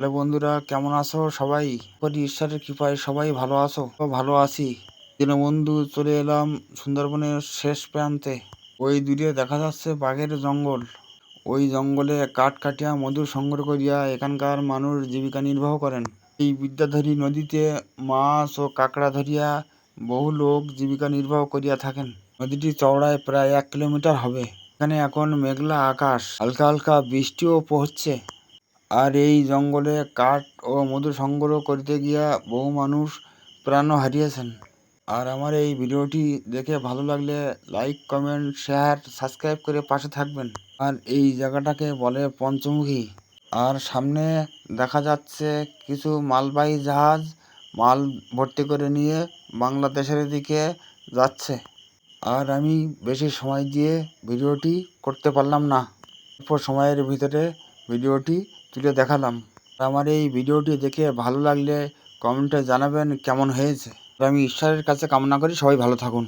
Hello বন্ধুরা, কেমন আছো সবাই? করি ঈশ্বরের কৃপায় সবাই ভালো আছো? ভালো আছি। দীনবন্ধু চলে এলাম সুন্দরবনের শেষ প্রান্তে। ওই দূরে দেখা যাচ্ছে বাঘের জঙ্গল। ওই জঙ্গলে কাঠ কাটিয়া মধু সংগ্রহ করিয়া এখানকার মানুষ জীবিকা নির্বাহ করেন। এই বিদ্যাধরী নদীতে মাছ ও কাঁকড়া ধরিয়া বহু লোক জীবিকা নির্বাহ করিয়া থাকেন। নদীটি চওড়ায় প্রায় 1 কিলোমিটার হবে। এখানে এখন মেঘলা আকাশ, হালকা হালকা বৃষ্টিও পড়ছে। আর এই জঙ্গলে কাঠ ও মধু সংগ্রহ করতে গিয়া বহু মানুষ প্রাণও হারিয়েছেন। আর আমার এই ভিডিওটি দেখে ভালো লাগলে লাইক, কমেন্ট, শেয়ার, সাবস্ক্রাইব করে পাশে থাকবেন। আর এই জায়গাটাকে বলে পঞ্চমুখী। আর সামনে দেখা যাচ্ছে কিছু মালবাহী জাহাজ মাল ভর্তি করে নিয়ে বাংলাদেশের দিকে যাচ্ছে। আর আমি বেশি সময় দিয়ে ভিডিওটি করতে পারলাম না, অল্প সময়ের ভিতরে ভিডিওটি তুলে দেখালাম। আমার এই ভিডিওটি দেখে ভালো লাগলে কমেন্টে জানাবেন কেমন হয়েছে। আমি ঈশ্বরের কাছে কামনা করি সবাই ভালো থাকুন।